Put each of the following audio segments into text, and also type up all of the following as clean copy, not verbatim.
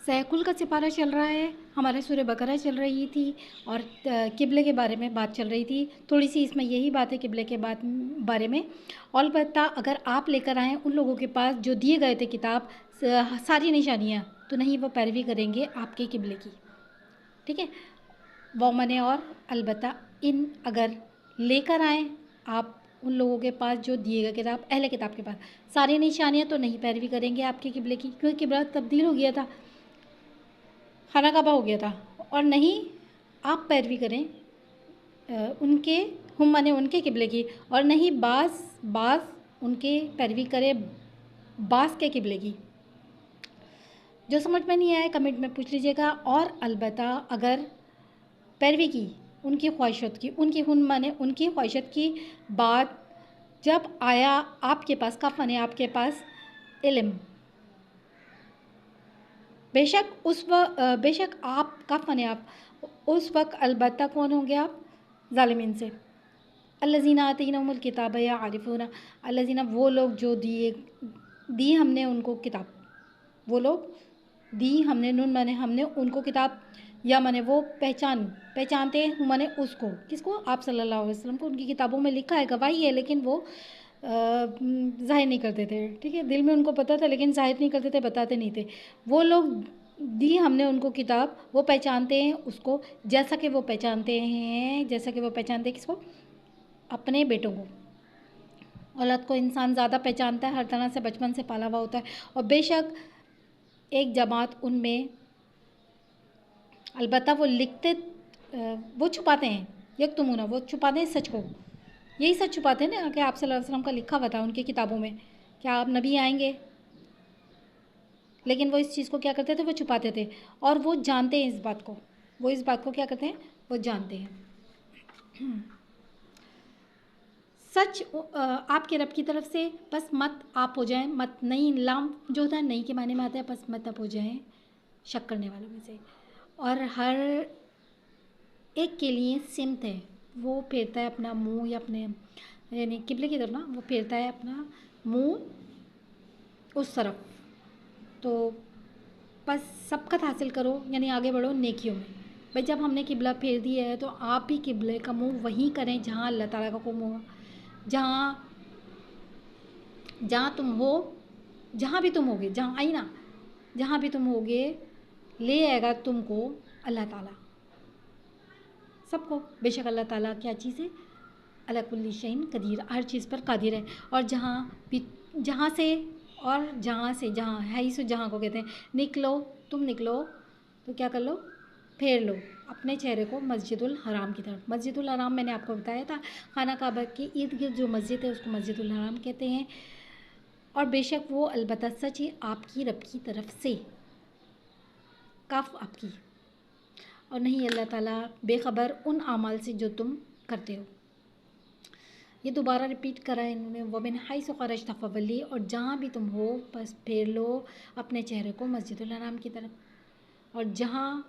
سیکل کا سپارہ چل رہا ہے، ہمارے سورہ بقرہ چل رہی تھی اور قبلے کے بارے میں بات چل رہی تھی. تھوڑی سی اس میں یہی بات ہے قبلے کے بارے میں. البتہ اگر آپ لے کر آئیں ان لوگوں کے پاس جو دیے گئے تھے کتاب ساری نشانیاں، تو نہیں وہ پیروی کریں گے آپ کے قبلے کی. ٹھیک ہے، ومن اور البتہ ان اگر لے کر آئیں آپ ان لوگوں کے پاس جو دیے گئے کتاب، اہل کتاب کے پاس ساری نشانیاں، تو نہیں پیروی کریں گے آپ کے قبلے کی، کیونکہ قبلہ تبدیل ہو گیا تھا، خانہ کعبہ ہو گیا تھا. اور نہیں آپ پیروی کریں ان کے ان کے قبلے کی، اور نہیں بعض ان کے پیروی کرے بعض کے قبلے کی. جو سمجھ میں نہیں آئے کمنٹ میں پوچھ لیجیے گا. اور البتہ اگر پیروی کی ان کی خواہشات کی، ان کی خواہشات کی بات جب آیا آپ کے پاس، کب آنے آپ کے پاس علم، بے شک آپ کب آنے آپ اس وقت البتہ کون ہوں گے آپ؟ ظالمین سے. الذین آتینہم الکتاب یعرفون، الذین وہ لوگ جو دی ہم نے ان کو کتاب، وہ لوگ دی ہم نے نون مانے ہم نے ان کو کتاب، یا مانے وہ پہچانتے ہیں مانے اس کو، کس کو؟ آپ صلی اللہ علیہ وسلم کو. ان کی کتابوں میں لکھا ہے، گواہی ہے، لیکن وہ ظاہر نہیں کرتے تھے. ٹھیک ہے، دل میں ان کو پتہ تھا لیکن ظاہر نہیں کرتے تھے، بتاتے نہیں تھے. وہ لوگ دی ہم نے ان کو کتاب، وہ پہچانتے ہیں اس کو جیسا کہ وہ پہچانتے ہیں کس کو؟ اپنے بیٹوں کو. اولاد کو انسان زیادہ پہچانتا ہے، ہر طرح سے بچپن سے پالا ہوا ہوتا ہے. اور بے شک ایک جماعت ان میں البتہ وہ لکھتے، وہ چھپاتے ہیں، یکتمون وہ چھپاتے ہیں سچ کو. یہی سچ چھپاتے ہیں نا کہ آپ صلی اللہ علیہ وسلم کا لکھا ہوا تھا ان کی کتابوں میں کہ آپ نبی آئیں گے، لیکن وہ اس چیز کو کیا کرتے تھے؟ وہ چھپاتے تھے. اور وہ جانتے ہیں اس بات کو، وہ اس بات کو کیا کرتے ہیں؟ وہ جانتے ہیں. سچ آپ کے رب کی طرف سے، بس مت آپ ہو جائیں، مت نہیں، لام جو ہوتا ہے نہیں کے معنی میں آتا ہے، بس مت آپ ہو جائیں شک کرنے والوں میں سے. اور ہر ایک کے لیے سمت ہے، وہ پھیرتا ہے اپنا منہ، یا اپنے یعنی قبلے کی طرف نا، وہ پھیرتا ہے اپنا منہ اس طرف. تو بس سبقت حاصل کرو، یعنی آگے بڑھو نیکیوں میں. بھائی جب ہم نے قبلہ پھیر دیا ہے تو آپ بھی قبلے کا منہ وہیں کریں جہاں اللہ تعالیٰ کا منہ ہو. جہاں تم ہو، جہاں بھی تم ہوگے، جہاں آئی نا، جہاں بھی تم ہوگے لے آئے گا تم کو اللہ تعالیٰ سب کو. بے شک اللہ تعالیٰ کیا چیز ہے؟ علی کل شیء قدیر، ہر چیز پر قادر ہے. اور جہاں سے جہاں کو کہتے ہیں نکلو، تم نکلو تو کیا کر لو؟ پھیر لو اپنے چہرے کو مسجد الحرام کی طرف. مسجد الحرام میں نے آپ کو بتایا تھا، خانہ کعبہ کے ارد گرد جو مسجد ہے اس کو مسجد الحرام کہتے ہیں. اور بے شک وہ البتہ سچ ہے آپ کی رب کی طرف سے، کاف آپ کی. اور نہیں اللہ تعالیٰ بے خبر ان اعمال سے جو تم کرتے ہو. یہ دوبارہ ریپیٹ کرا ہے انہوں نے، وَمِنْ حَيْثُ خَرَجْتَ فَوَلِّ، اور جہاں بھی تم ہو بس پھیر لو اپنے چہرے کو مسجد الحرام کی طرف. اور جہاں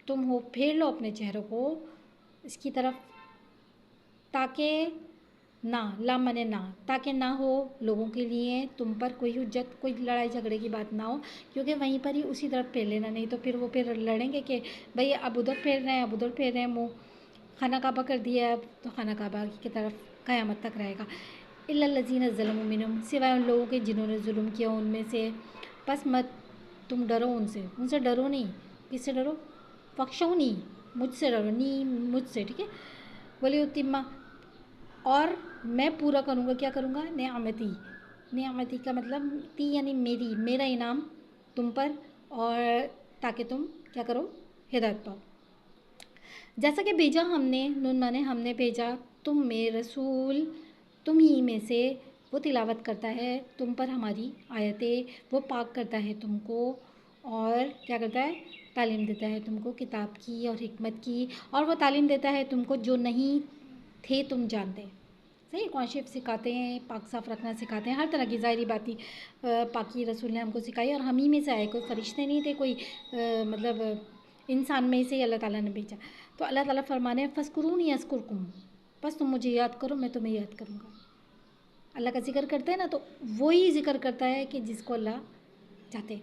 تم ہو پھیر لو اپنے چہروں کو اس کی طرف، تاکہ تاکہ نہ ہو لوگوں کے لیے تم پر کوئی حجت، کوئی لڑائی جھگڑے کی بات نہ ہو. کیونکہ وہیں پر ہی اسی طرف پھیر لینا، نہیں تو پھر لڑیں گے کہ بھئی اب ادھر پھیر رہے ہیں منہ. خانہ کعبہ کر دیا ہے اب تو خانہ کعبہ کی طرف قیامت تک رہے گا. الا الذین ظلموا منہم، سوائے ان لوگوں کے جنہوں نے ظلم کیا ان میں سے. بس مت تم ڈرو ان سے ڈرو نہیں. کس سے ڈرو؟ فخشونی، مجھ سے ڈرو، نہیں مجھ سے. ٹھیک ہے، ولیتم، اور میں پورا کروں گا، کیا کروں گا؟ نعمتی کا مطلب تی یعنی میرا انعام تم پر، اور تاکہ تم کیا کرو؟ ہدایت پاؤ. جیسا کہ بھیجا ہم نے، نون مانے ہم نے بھیجا تم میں رسول، تم ہی میں سے وہ تلاوت کرتا ہے تم پر ہماری آیتیں، وہ پاک کرتا ہے تم کو، اور کیا کرتا ہے؟ تعلیم دیتا ہے تم کو کتاب کی اور حکمت کی. اور وہ تعلیم دیتا ہے تم کو جو نہیں تھے تم جانتے. صحیح، قرآن شریف سکھاتے ہیں، پاک صاف رکھنا سکھاتے ہیں، ہر طرح کی ظاہری باتی پاکی رسول نے ہم کو سکھائی. اور ہم ہی میں سے آئے، کوئی فرشتے نہیں تھے، کوئی مطلب انسان میں سے ہی اللہ تعالیٰ نے بھیجا. تو اللہ تعالیٰ فرمانے ہیں فَاذْكُرُونِی أَذْكُرْكُمْ، بس تم مجھے یاد کرو میں تمہیں یاد کروں گا. اللہ کا ذکر کرتے ہیں نا تو وہی ذکر کرتا ہے کہ جس کو اللہ چاہتے ہیں.